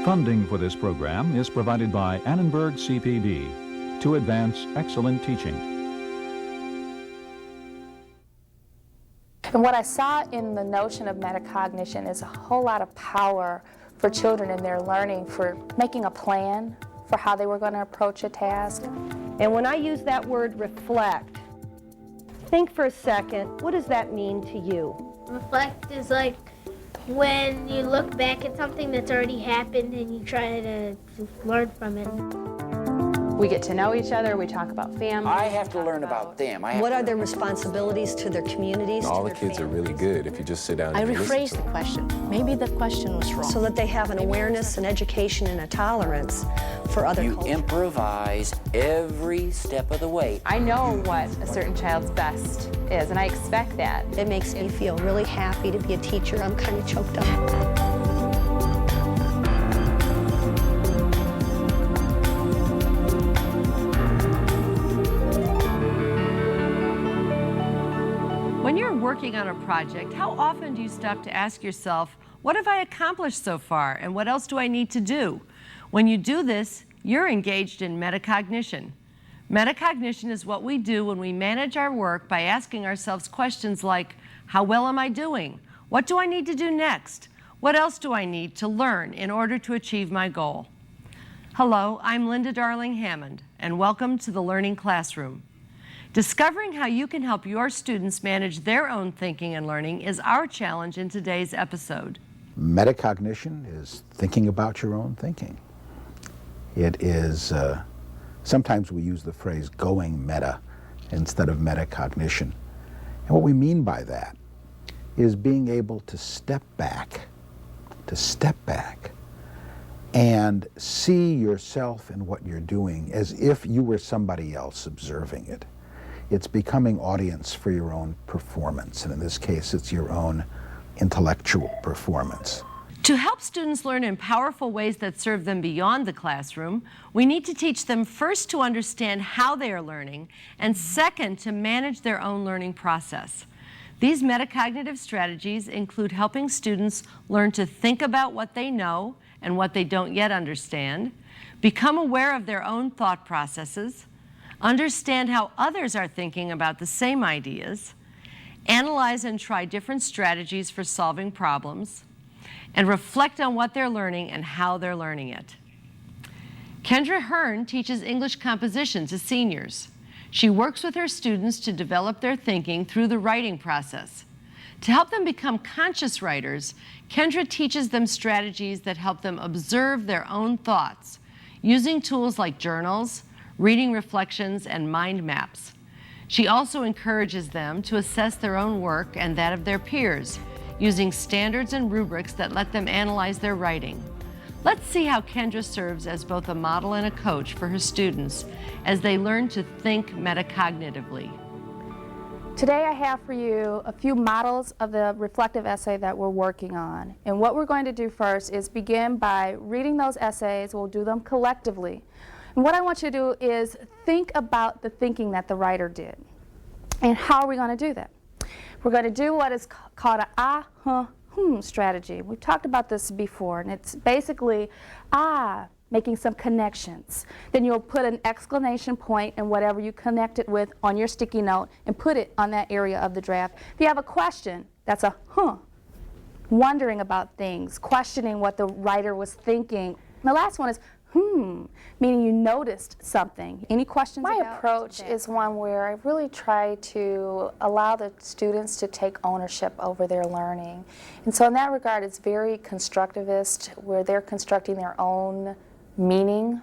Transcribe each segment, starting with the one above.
Funding for this program is provided by Annenberg CPB to advance excellent teaching. And what I saw in the notion of metacognition is a whole lot of power for children in their learning, for making a plan for how they were going to approach a task. And when I use that word reflect, think for a second, what does that mean to you? Reflect is like when you look back at something that's already happened and you try to learn from it. We get to know each other, we talk about family. I have to learn about them. What are their responsibilities to their communities? All the kids are really good if you just sit down and listen. I rephrased the question. Maybe the question was wrong. So that they have an awareness, an education, and a tolerance for other cultures. You improvise every step of the way. I know what a certain child's best is, and I expect that. It makes me feel really happy to be a teacher. I'm kind of choked up. When you're working on a project, how often do you stop to ask yourself, what have I accomplished so far, and what else do I need to do? When you do this, you're engaged in metacognition. Metacognition is what we do when we manage our work by asking ourselves questions like, how well am I doing? What do I need to do next? What else do I need to learn in order to achieve my goal? Hello, I'm Linda Darling Hammond, and welcome to the Learning Classroom. Discovering how you can help your students manage their own thinking and learning is our challenge in today's episode. Metacognition is thinking about your own thinking. It is, sometimes we use the phrase going meta instead of metacognition. And what we mean by that is being able to step back and see yourself and what you're doing as if you were somebody else observing it. It's becoming audience for your own performance, and in this case, it's your own intellectual performance. To help students learn in powerful ways that serve them beyond the classroom, we need to teach them first to understand how they are learning, and second, to manage their own learning process. These metacognitive strategies include helping students learn to think about what they know and what they don't yet understand, become aware of their own thought processes, understand how others are thinking about the same ideas, analyze and try different strategies for solving problems, and reflect on what they're learning and how they're learning it. Kendra Hearn teaches English composition to seniors. She works with her students to develop their thinking through the writing process. To help them become conscious writers, Kendra teaches them strategies that help them observe their own thoughts, using tools like journals, reading reflections, and mind maps. She also encourages them to assess their own work and that of their peers, using standards and rubrics that let them analyze their writing. Let's see how Kendra serves as both a model and a coach for her students as they learn to think metacognitively. Today I have for you a few models of the reflective essay that we're working on. And what we're going to do first is begin by reading those essays. We'll do them collectively. And what I want you to do is think about the thinking that the writer did. And how are we going to do that? We're going to do what is called a strategy. We've talked about this before, and it's basically making some connections. Then you'll put an exclamation point and whatever you connect it with on your sticky note and put it on that area of the draft. If you have a question, that's a wondering about things, questioning what the writer was thinking. And the last one is meaning you noticed something. Any questions? My approach is one where I really try to allow the students to take ownership over their learning. And so in that regard, it's very constructivist, where they're constructing their own meaning.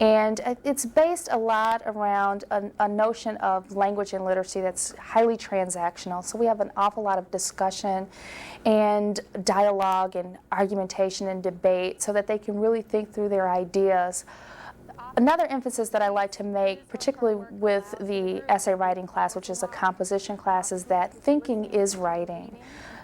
And it's based a lot around a notion of language and literacy that's highly transactional. So we have an awful lot of discussion and dialogue and argumentation and debate so that they can really think through their ideas. Another emphasis that I like to make, particularly with the essay writing class, which is a composition class, is that thinking is writing.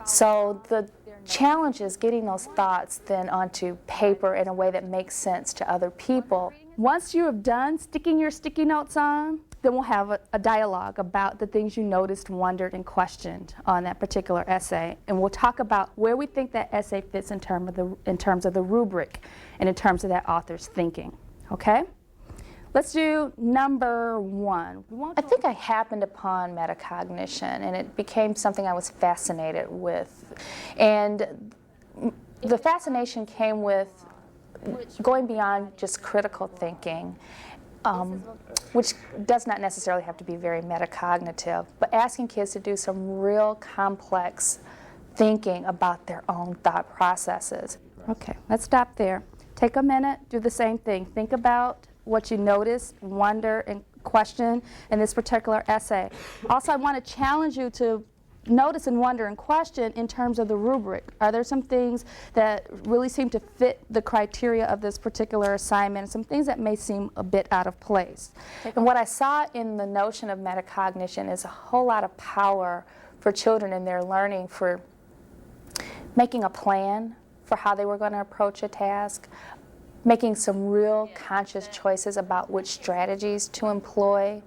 So the challenge is getting those thoughts then onto paper in a way that makes sense to other people. Once you have done sticking your sticky notes on, then we'll have a dialogue about the things you noticed, wondered, and questioned on that particular essay. And we'll talk about where we think that essay fits in terms of the rubric and in terms of that author's thinking. Okay? Let's do number 1. I think I happened upon metacognition, and it became something I was fascinated with. And the fascination came with going beyond just critical thinking, which does not necessarily have to be very metacognitive, but asking kids to do some real complex thinking about their own thought processes. Okay, let's stop there. Take a minute, do the same thing. Think about what you notice, wonder, and question in this particular essay. Also, I want to challenge you to notice and wonder and question in terms of the rubric. Are there some things that really seem to fit the criteria of this particular assignment, and some things that may seem a bit out of place? And what I saw in the notion of metacognition is a whole lot of power for children in their learning, for making a plan for how they were going to approach a task, making some real conscious choices about which strategies to employ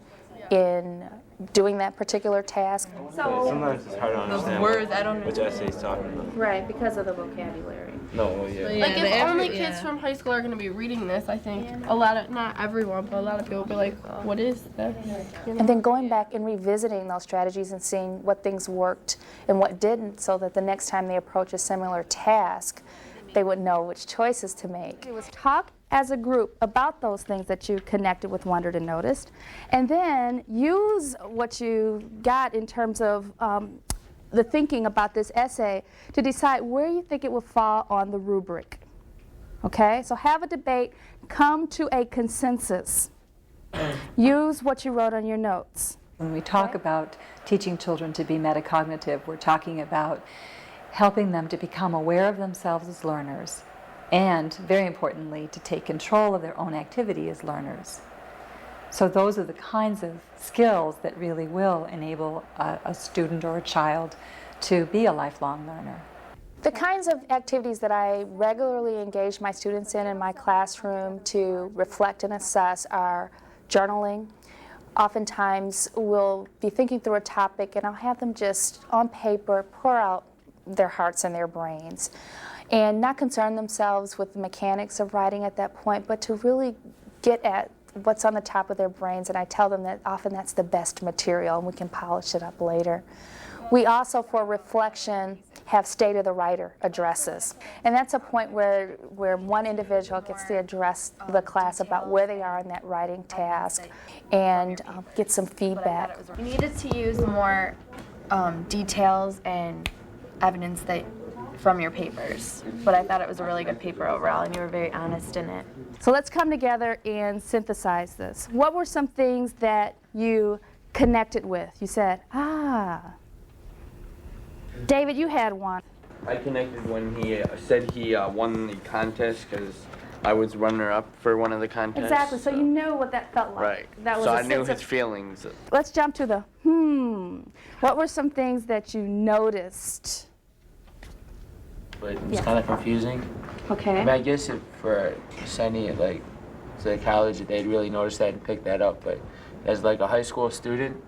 in doing that particular task. So sometimes it's hard to understand words, I don't which essay he's talking about. Right, because of the vocabulary. No, yeah. Like if only kids from high school are going to be reading this, I think a lot of, not everyone, but a lot of people will be like, what is that? You know? And then going back and revisiting those strategies and seeing what things worked and what didn't, so that the next time they approach a similar task, they would know which choices to make. It was talk as a group about those things that you connected with, wondered, and noticed, and then use what you got in terms of the thinking about this essay to decide where you think it will fall on the rubric. Okay? So have a debate, come to a consensus. Use what you wrote on your notes. When we talk about teaching children to be metacognitive, we're talking about helping them to become aware of themselves as learners, and, very importantly, to take control of their own activity as learners. So those are the kinds of skills that really will enable a student or a child to be a lifelong learner. The kinds of activities that I regularly engage my students in my classroom to reflect and assess are journaling. Oftentimes we'll be thinking through a topic and I'll have them just on paper pour out their hearts and their brains, and not concern themselves with the mechanics of writing at that point, but to really get at what's on the top of their brains. And I tell them that often that's the best material and we can polish it up later. We also, for reflection, have State of the Writer addresses. And that's a point where one individual gets to address the class about where they are in that writing task and get some feedback. You needed to use more details and evidence from your papers, but I thought it was a really good paper overall, and you were very honest in it. So let's come together and synthesize this. What were some things that you connected with? You said, David, you had one. I connected when he said he won the contest because I was runner-up for one of the contests. Exactly, so you knew what that felt like. Right, That was so I knew his feelings. Let's jump to the What were some things that you noticed? But it was kind of confusing. Okay. I mean, I guess if for sending it like to the college, they'd really notice that and pick that up. But as like a high school student,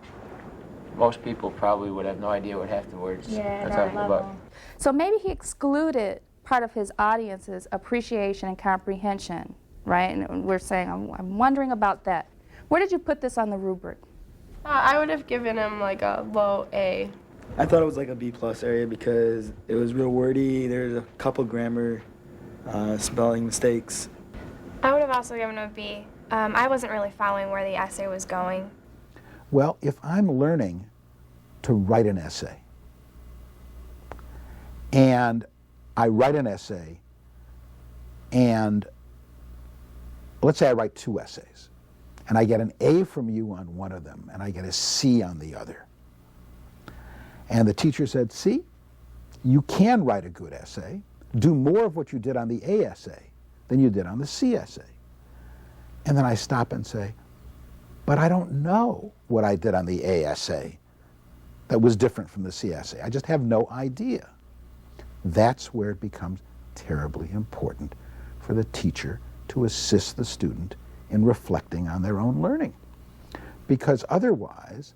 most people probably would have no idea what half the words are talking about. So maybe he excluded part of his audience's appreciation and comprehension, right? And we're saying, I'm wondering about that. Where did you put this on the rubric? I would have given him like a low A. I thought it was like a B+ area because it was real wordy. There's a couple grammar, spelling mistakes. I would have also given him a B. I wasn't really following where the essay was going. Well, if I'm learning to write an essay, and I write an essay, and let's say I write 2 essays, and I get an A from you on one of them, and I get a C on the other. And the teacher said, see, you can write a good essay. Do more of what you did on the A essay than you did on the C essay. And then I stop and say, but I don't know what I did on the A essay that was different from the C essay. I just have no idea. That's where it becomes terribly important for the teacher to assist the student in reflecting on their own learning. because otherwise,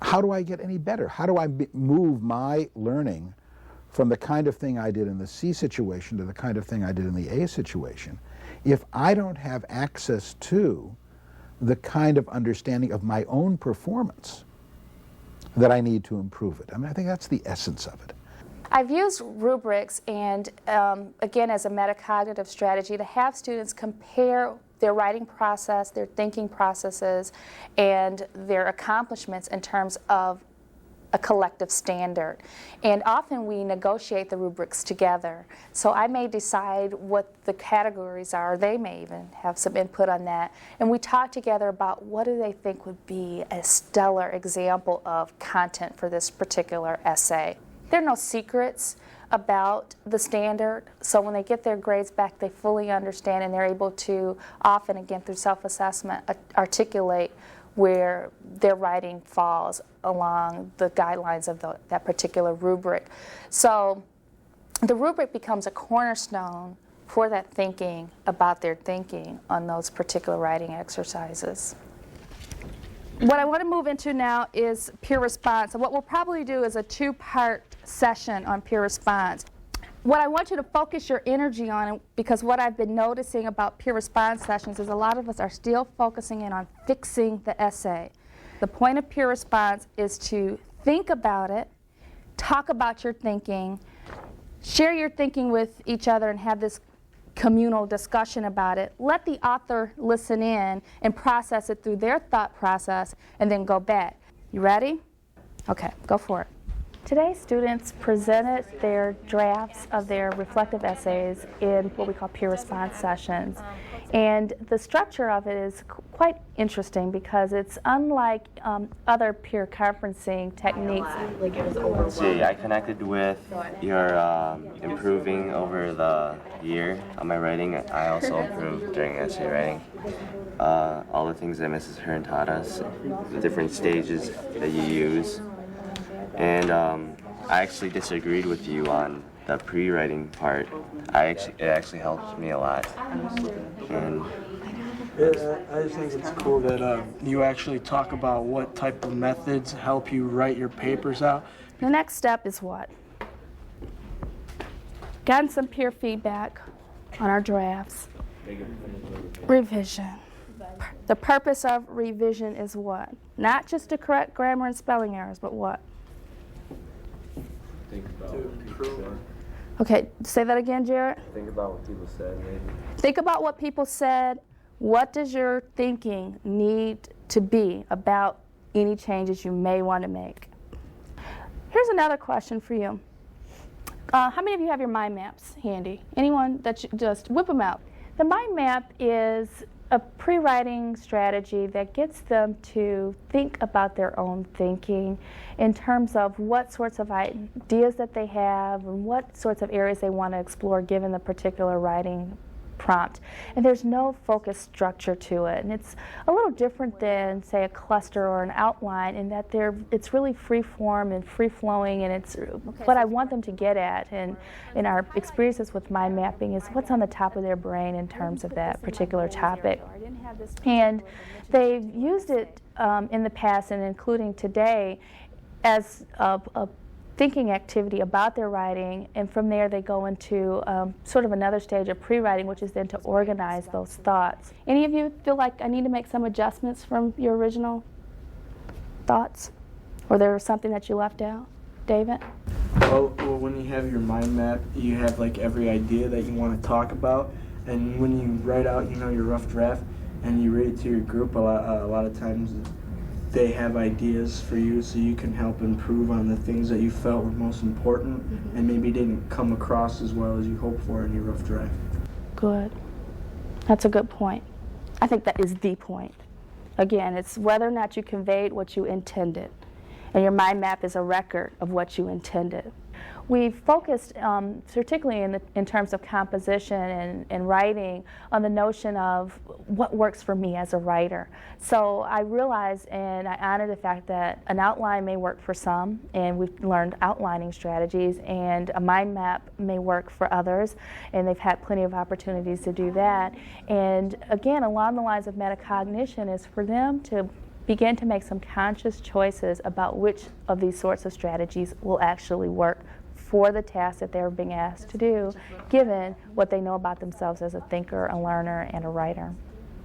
how do I get any better? How do I move my learning from the kind of thing I did in the C situation to the kind of thing I did in the A situation if I don't have access to the kind of understanding of my own performance that I need to improve it? I mean, I think that's the essence of it. I've used rubrics and, again, as a metacognitive strategy to have students compare their writing process, their thinking processes, and their accomplishments in terms of a collective standard. And often we negotiate the rubrics together. So I may decide what the categories are, they may even have some input on that, and we talk together about what do they think would be a stellar example of content for this particular essay. There are no secrets about the standard, so when they get their grades back, they fully understand and they're able to, often again through self-assessment, articulate where their writing falls along the guidelines of that particular rubric. So the rubric becomes a cornerstone for that thinking about their thinking on those particular writing exercises. What I want to move into now is peer response. And what we'll probably do is a two-part session on peer response. What I want you to focus your energy on, because what I've been noticing about peer response sessions is a lot of us are still focusing in on fixing the essay. The point of peer response is to think about it, talk about your thinking, share your thinking with each other and have this communal discussion about it. Let the author listen in and process it through their thought process and then go back. You ready? Okay, go for it. Today, students presented their drafts of their reflective essays in what we call peer response sessions. And the structure of it is quite interesting because it's unlike other peer conferencing techniques. Let's see, I connected with your improving over the year on my writing. I also improved during essay writing. All the things that Mrs. Hearn taught us, the different stages that you use. And I actually disagreed with you on the pre-writing part. It actually helped me a lot. And I just think it's cool that you actually talk about what type of methods help you write your papers out. The next step is what? Gotten some peer feedback on our drafts. Revision. The purpose of revision is what? Not just to correct grammar and spelling errors, but what? think about what people said. Okay, say that again, Jarrett. Think about what people said, maybe. Think about what people said. What does your thinking need to be about any changes you may want to make? Here's another question for you. How many of you have your mind maps handy? Anyone that just whip them out? The mind map is a pre-writing strategy that gets them to think about their own thinking in terms of what sorts of ideas that they have and what sorts of areas they want to explore given the particular writing prompt. And there's no focused structure to it. And it's a little different than, say, a cluster or an outline in that it's really free-form and free-flowing, and it's what I want them to get at. And in our experiences with mind mapping is what's on the top of their brain in terms of that particular topic. And they've used it in the past and including today as a thinking activity about their writing, and from there they go into sort of another stage of pre-writing, which is then to organize those thoughts. Any of you feel like I need to make some adjustments from your original thoughts? Or there was something that you left out? David? Well, when you have your mind map, you have like every idea that you want to talk about, and when you write out, your rough draft, and you read it to your group, a lot of times they have ideas for you, so you can help improve on the things that you felt were most important and maybe didn't come across as well as you hoped for in your rough draft. Good. That's a good point. I think that is the point. Again, it's whether or not you conveyed what you intended, and your mind map is a record of what you intended. We've focused, particularly in terms of composition and writing, on the notion of what works for me as a writer. So I realize and I honor the fact that an outline may work for some, and we've learned outlining strategies, and a mind map may work for others, and they've had plenty of opportunities to do that. And again, along the lines of metacognition is for them to begin to make some conscious choices about which of these sorts of strategies will actually work for the task that they're being asked to do, given what they know about themselves as a thinker, a learner, and a writer.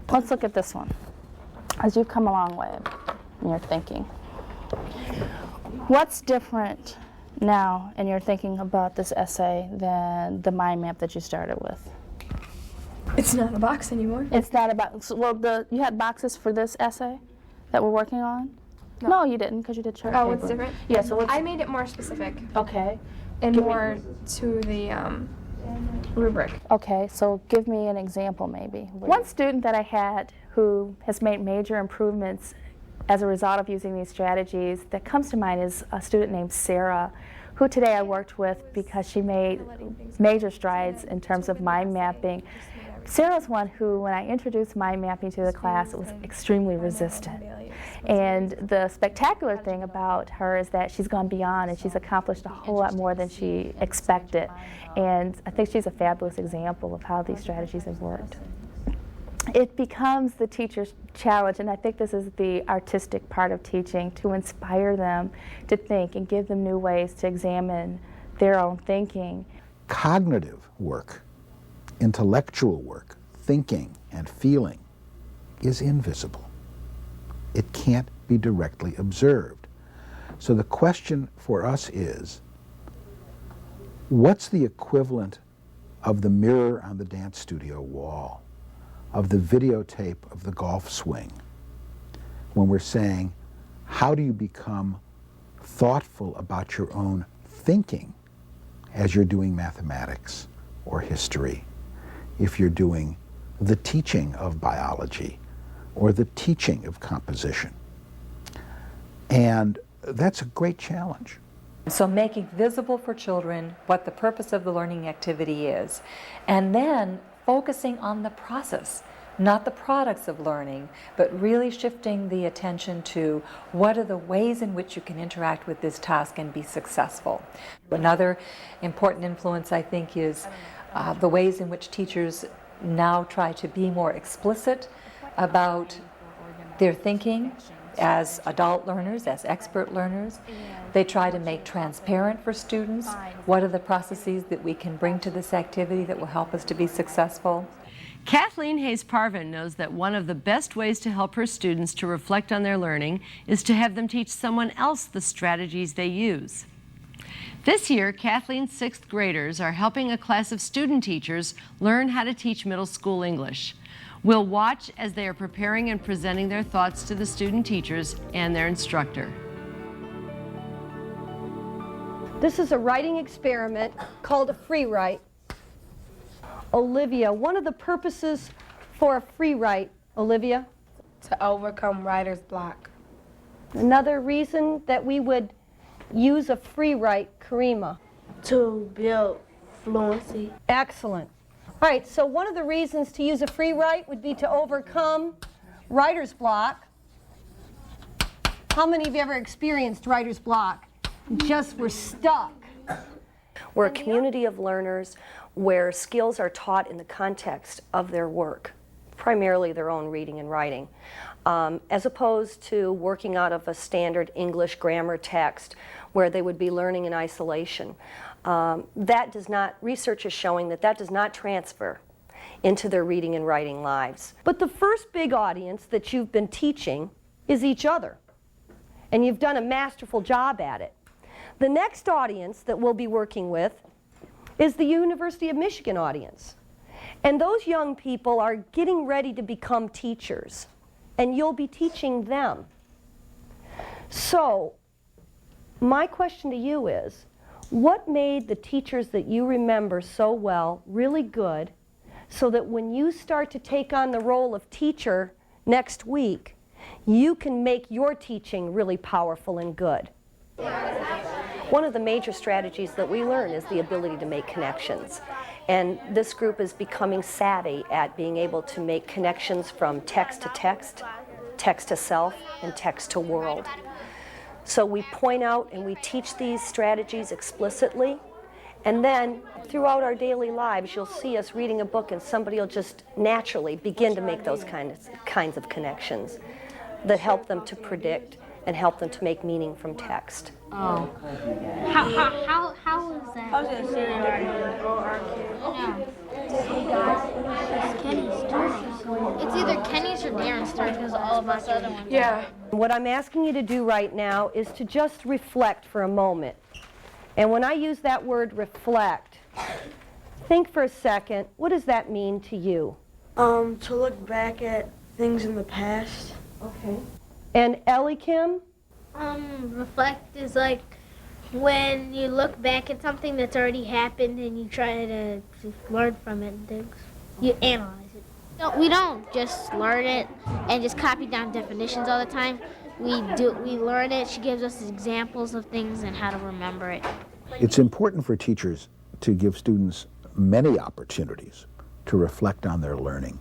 Let's look at this one. As you've come a long way in your thinking, what's different now in your thinking about this essay than the mind map that you started with? It's not a box anymore. It's not a box. Well, you had boxes for this essay that we're working on? No, you didn't, because you did chart paper. Oh, it's different? Yeah, so I made it more specific. Okay. And more to the rubric. Okay, so give me an example maybe. One student that I had who has made major improvements as a result of using these strategies that comes to mind is a student named Sarah, who today I worked with because she made major strides in terms of mind mapping. Sarah's one who, when I introduced mind mapping to the class, was extremely resistant. And the spectacular thing about her is that she's gone beyond and she's accomplished a whole lot more than she expected. And I think she's a fabulous example of how these strategies have worked. It becomes the teacher's challenge, and I think this is the artistic part of teaching, to inspire them to think and give them new ways to examine their own thinking. Cognitive work, intellectual work, thinking and feeling is invisible. It can't be directly observed. So the question for us is, what's the equivalent of the mirror on the dance studio wall, of the videotape of the golf swing, when we're saying, how do you become thoughtful about your own thinking as you're doing mathematics or history, if you're doing the teaching of biology or the teaching of composition? And that's a great challenge. So making visible for children what the purpose of the learning activity is, and then focusing on the process, not the products of learning, but really shifting the attention to what are the ways in which you can interact with this task and be successful. Another important influence, I think, is the ways in which teachers now try to be more explicit about their thinking as adult learners, as expert learners. They try to make transparent for students what are the processes that we can bring to this activity that will help us to be successful. Kathleen Hayes-Parvin knows that one of the best ways to help her students to reflect on their learning is to have them teach someone else the strategies they use. This year, Kathleen's 6th graders are helping a class of student teachers learn how to teach middle school English. We'll watch as they are preparing and presenting their thoughts to the student teachers and their instructor. This is a writing experiment called a free write. Olivia, one of the purposes for a free write, Olivia? To overcome writer's block. Another reason that we would use a free write, Karima? To build fluency. Excellent. All right, so one of the reasons to use a free write would be to overcome writer's block. How many of you ever experienced writer's block? Just were stuck. We're a community of learners where skills are taught in the context of their work, primarily their own reading and writing, as opposed to working out of a standard English grammar text where they would be learning in isolation. Research is showing that does not transfer into their reading and writing lives. But the first big audience that you've been teaching is each other, and you've done a masterful job at it. The next audience that we'll be working with is the University of Michigan audience. And those young people are getting ready to become teachers, and you'll be teaching them. So, my question to you is, what made the teachers that you remember so well really good, so that when you start to take on the role of teacher next week, you can make your teaching really powerful and good? One of the major strategies that we learn is the ability to make connections. And this group is becoming savvy at being able to make connections from text to text, text to self, and text to world. So we point out and we teach these strategies explicitly, and then throughout our daily lives you'll see us reading a book and somebody will just naturally begin to make those kinds of connections. that help them to predict and help them to make meaning from text. Oh. How is that? How's that It's either Kenny's or Darren's turn because all of us are the ones. Yeah. What I'm asking you to do right now is to just reflect for a moment. And when I use that word reflect, think for a second, what does that mean to you? To look back at things in the past. Okay. And Ellie Kim? Reflect is like when you look back at something that's already happened and you try to learn from it and things. You analyze it. No, we don't just learn it and just copy down definitions all the time. We learn it. She gives us examples of things and how to remember it. It's important for teachers to give students many opportunities to reflect on their learning,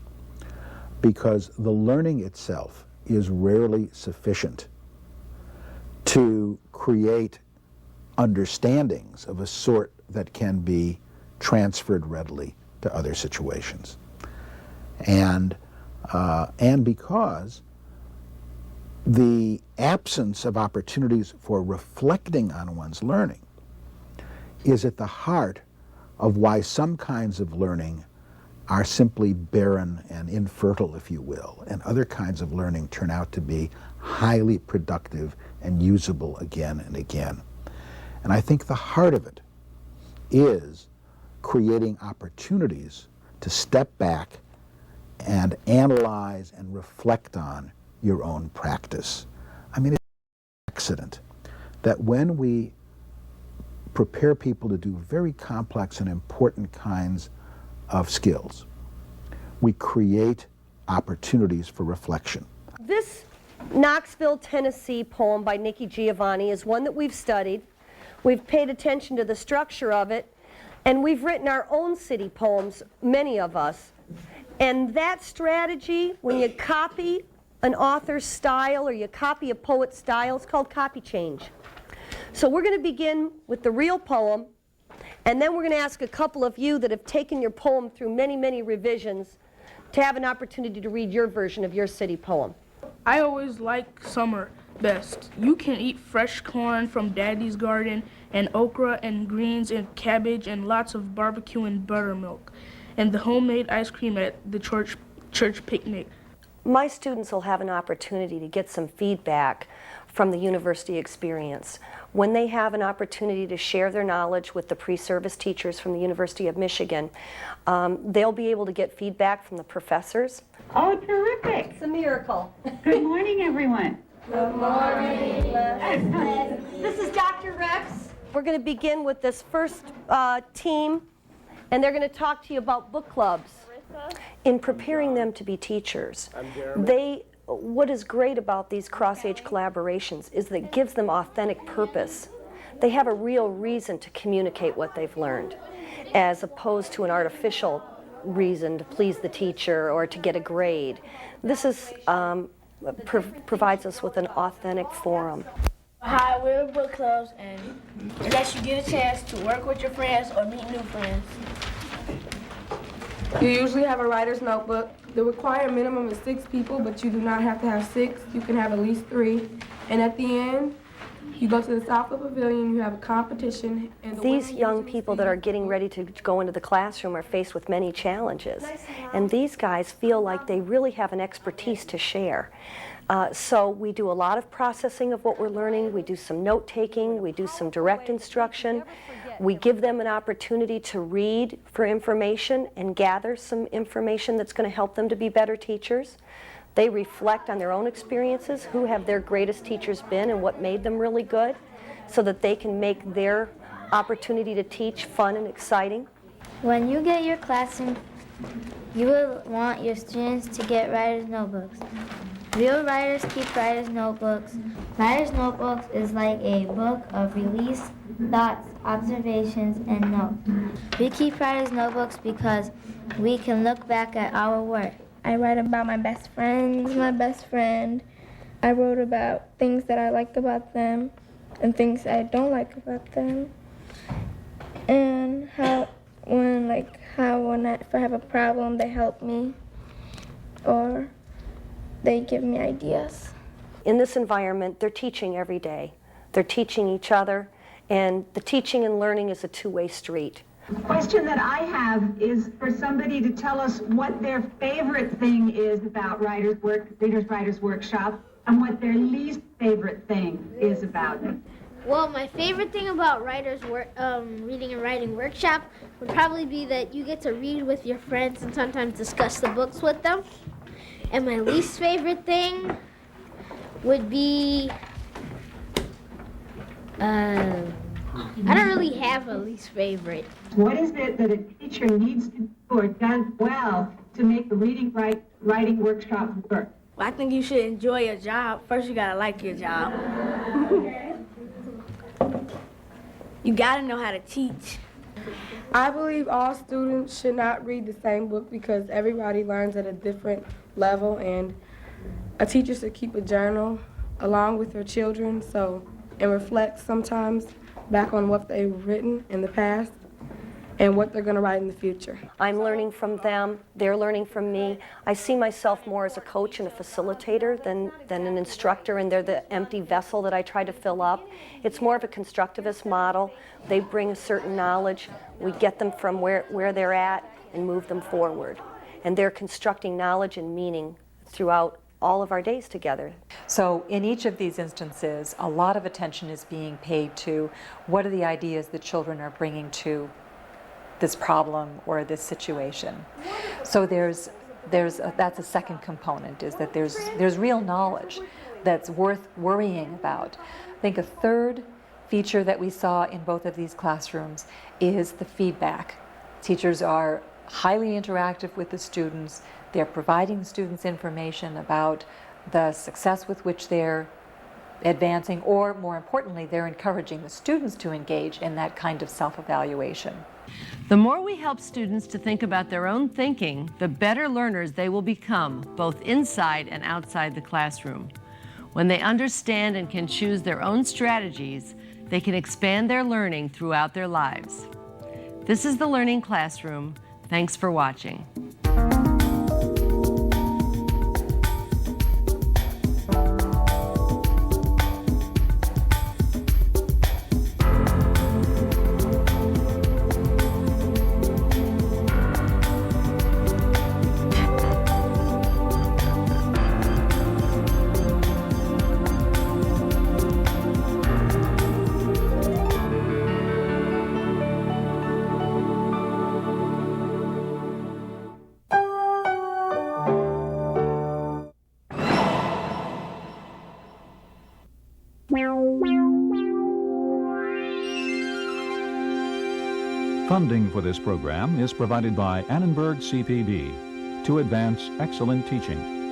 because the learning itself is rarely sufficient to create understandings of a sort that can be transferred readily to other situations. And because the absence of opportunities for reflecting on one's learning is at the heart of why some kinds of learning are simply barren and infertile, if you will, and other kinds of learning turn out to be highly productive and usable again and again. And I think the heart of it is creating opportunities to step back and analyze and reflect on your own practice. I mean, it's an accident that when we prepare people to do very complex and important kinds of skills, we create opportunities for reflection. This Knoxville, Tennessee poem by Nikki Giovanni is one that we've studied. We've paid attention to the structure of it, and we've written our own city poems, many of us. And that strategy, when you copy an author's style or you copy a poet's style, it's called copy change. So we're going to begin with the real poem, and then we're going to ask a couple of you that have taken your poem through many, many revisions to have an opportunity to read your version of your city poem. I always like summer best. You can eat fresh corn from Daddy's garden, and okra and greens and cabbage and lots of barbecue and buttermilk, and the homemade ice cream at the church picnic. My students will have an opportunity to get some feedback from the university experience. When they have an opportunity to share their knowledge with the pre-service teachers from the University of Michigan, they'll be able to get feedback from the professors. Oh, terrific. It's a miracle. Good morning, everyone. Good morning. This is Dr. Rex. We're going to begin with this first team, and they're going to talk to you about book clubs. In preparing them to be teachers, what is great about these cross-age collaborations is that it gives them authentic purpose. They have a real reason to communicate what they've learned, as opposed to an artificial reason to please the teacher or to get a grade. This is provides us with an authentic forum. Hi, we're book clubs, and it lets you get a chance to work with your friends or meet new friends. You usually have a writer's notebook. The required minimum is 6 people, but you do not have to have 6. You can have at least 3. And at the end, you go to the South of Pavilion, you have a competition. And these young people that are getting ready to go into the classroom are faced with many challenges. And these guys feel like they really have an expertise to share. So we do a lot of processing of what we're learning. We do some note-taking. We do some direct instruction. We give them an opportunity to read for information and gather some information that's going to help them to be better teachers. They reflect on their own experiences, who have their greatest teachers been and what made them really good, so that they can make their opportunity to teach fun and exciting. When you get your classroom, you will want your students to get writer's notebooks. Real writers keep writer's notebooks. Writer's notebooks is like a book of released thoughts, observations, and notes. We keep writer's notebooks because we can look back at our work. I write about my best friends, my best friend. I wrote about things that I like about them and things I don't like about them. And if I have a problem, they help me or they give me ideas. In this environment, they're teaching every day. They're teaching each other, and the teaching and learning is a two-way street. The question that I have is for somebody to tell us what their favorite thing is about Readers Writers Workshop and what their least favorite thing is about it. Well, my favorite thing about Reading and Writing Workshop would probably be that you get to read with your friends and sometimes discuss the books with them. And my least favorite thing would be, I don't really have a least favorite. What is it that a teacher needs to do or does well to make the Writing Workshop work? Well, I think you should enjoy your job. First, you gotta like your job. You gotta know how to teach. I believe all students should not read the same book because everybody learns at a different level, and a teacher should keep a journal along with their children and reflect sometimes back on what they've written in the past and what they're going to write in the future. I'm learning from them, they're learning from me. I see myself more as a coach and a facilitator than an instructor, and they're the empty vessel that I try to fill up. It's more of a constructivist model. They bring a certain knowledge, we get them from where they're at and move them forward. And they're constructing knowledge and meaning throughout all of our days together. So in each of these instances, a lot of attention is being paid to what are the ideas that children are bringing to this problem or this situation. So that's a second component, is that there's real knowledge that's worth worrying about. I think a third feature that we saw in both of these classrooms is the feedback. Teachers are highly interactive with the students. They're providing students information about the success with which they're advancing, or more importantly, they're encouraging the students to engage in that kind of self-evaluation. The more we help students to think about their own thinking, the better learners they will become, both inside and outside the classroom. When they understand and can choose their own strategies, they can expand their learning throughout their lives. This is the Learning Classroom. Thanks for watching. Funding for this program is provided by Annenberg CPB to advance excellent teaching.